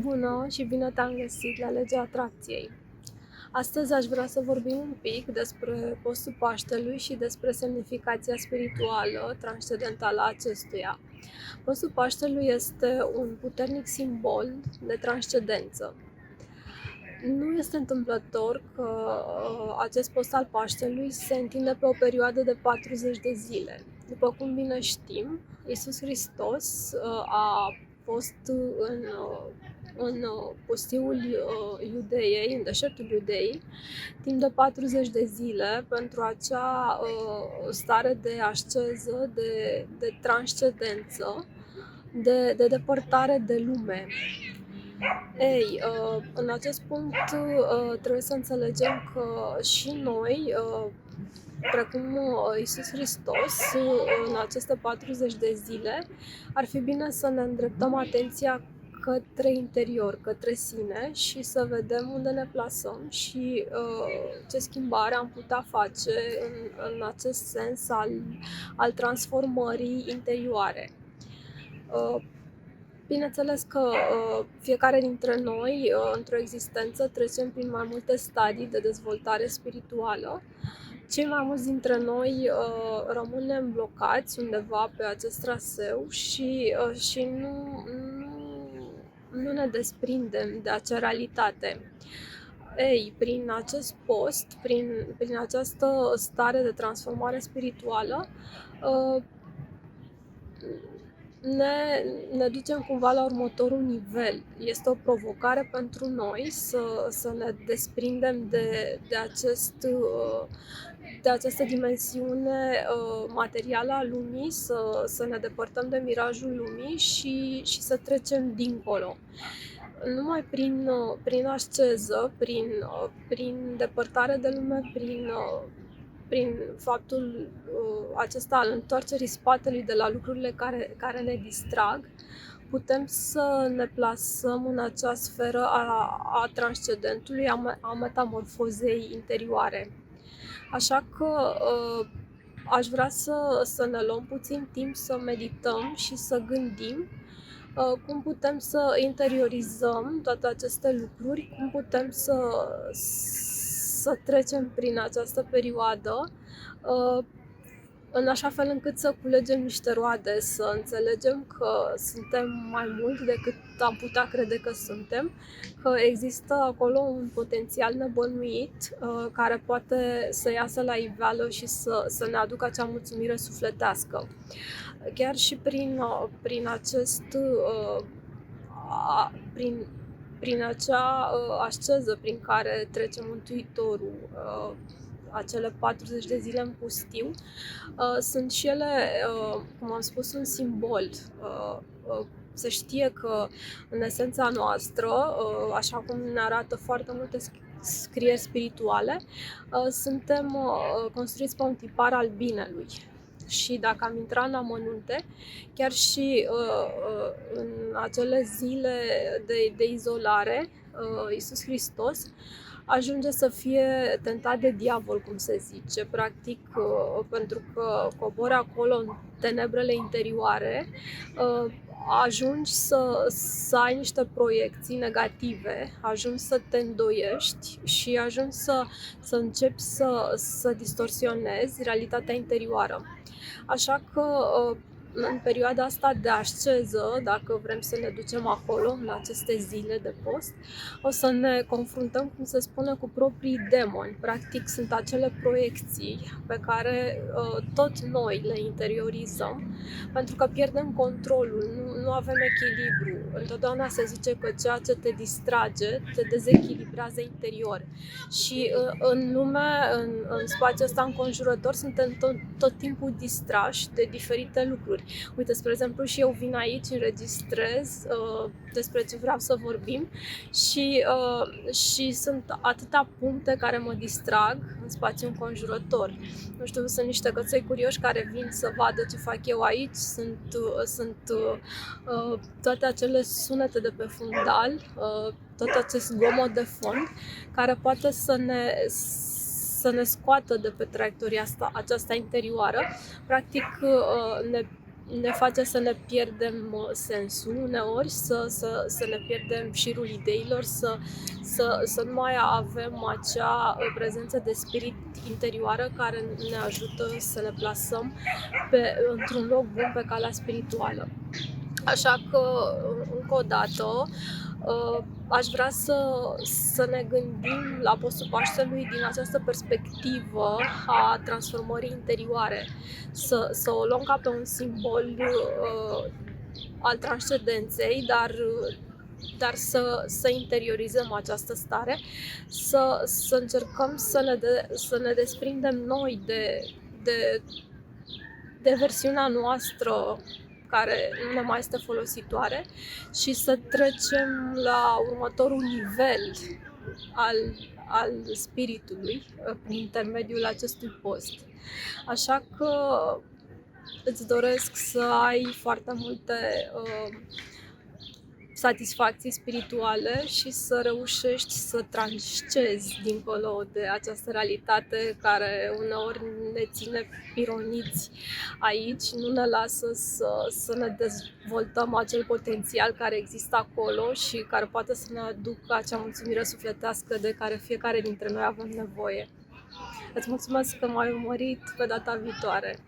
Bună și bine te-am găsit la Legea Atracției. Astăzi aș vrea să vorbim un pic despre postul Paștelui și despre semnificația spirituală transcendentală a acestuia. Postul Paștelui este un puternic simbol de transcendență. Nu este întâmplător că acest post al Paștelui se întinde pe o perioadă de 40 de zile. După cum bine știm, Iisus Hristos a fost în pustiul Iudeei, în deșertul Iudeii, timp de 40 de zile pentru acea stare de asceză, de transcendență, de depărtare de lume. Ei, în acest punct trebuie să înțelegem că și noi, precum Iisus Hristos, în aceste 40 de zile, ar fi bine să ne îndreptăm atenția către interior, către sine și să vedem unde ne plasăm și ce schimbare am putea face în acest sens al transformării interioare. Bineînțeles că fiecare dintre noi, într-o existență, trecem prin mai multe stadii de dezvoltare spirituală. Cei mai mulți dintre noi rămânem blocați undeva pe acest traseu și nu ne desprindem de acea realitate. Ei, prin acest post, prin această stare de transformare spirituală, ne ducem cumva la următorul nivel. Este o provocare pentru noi să ne desprindem de această dimensiune materială a lumii, să ne depărtăm de mirajul lumii și să trecem dincolo. Numai prin asceză, prin depărtare de lume, prin faptul acesta al întoarcerii spatelui de la lucrurile care ne distrag, putem să ne plasăm în acea sferă a transcendentului, a metamorfozei interioare. Așa că aș vrea să ne luăm puțin timp să medităm și să gândim cum putem să interiorizăm toate aceste lucruri, cum putem să trecem prin această perioadă în așa fel încât să culegem niște roade, să înțelegem că suntem mai mult decât am putea crede că suntem, că există acolo un potențial nebănuit care poate să iasă la iveală și să ne aducă acea mulțumire sufletească. Chiar și prin acea asceză prin care trece Mântuitorul, acele 40 de zile în pustiu, sunt și ele, cum am spus, un simbol. Se știe că în esența noastră, așa cum ne arată foarte multe scrieri spirituale, suntem construiți pe un tipar al binelui. Și dacă am intrat în amănunte, chiar și în acele zile de izolare, Iisus Hristos ajunge să fie tentat de diavol, cum se zice, practic, pentru că cobori acolo în tenebrele interioare, ajungi să ai niște proiecții negative, ajungi să te îndoiești și ajungi să începi să distorsionezi realitatea interioară. Așa că în perioada asta de asceză, dacă vrem să ne ducem acolo, în aceste zile de post, o să ne confruntăm, cum se spune, cu proprii demoni. Practic sunt acele proiecții pe care tot noi le interiorizăm, pentru că pierdem controlul, nu avem echilibru. Întotdeauna se zice că ceea ce te distrage, te dezechilibrează interior. Și în lume, în spațiul ăsta înconjurător, suntem tot timpul distrași de diferite lucruri. Uite, spre exemplu, și eu vin aici, înregistrez despre ce vreau să vorbim și sunt atâtea puncte care mă distrag în spațiul înconjurător. Nu știu, sunt niște căței curioși care vin să vadă ce fac eu aici, sunt toate acele sunete de pe fundal, tot acest zgomot de fond care poate să ne scoată de pe traiectoria aceasta interioară. Practic ne face să ne pierdem sensul uneori, să ne pierdem șirul ideilor, să nu mai avem acea prezență de spirit interioară care ne ajută să ne plasăm într-un loc bun pe calea spirituală. Așa că, încă o dată, aș vrea să ne gândim la postul Paștelui din această perspectivă a transformării interioare, să o luăm ca pe un simbol al transcendenței, dar să interiorizăm această stare, să încercăm să ne desprindem noi de versiunea noastră care nu ne mai este folositoare și să trecem la următorul nivel al spiritului prin intermediul acestui post. Așa că îți doresc să ai foarte multe satisfacții spirituale și să reușești să transcezi dincolo de această realitate care uneori ne ține pironiți aici, nu ne lasă să ne dezvoltăm acel potențial care există acolo și care poate să ne aducă acea mulțumire sufletească de care fiecare dintre noi avem nevoie. Îți mulțumesc că m-ai urmărit, pe data viitoare!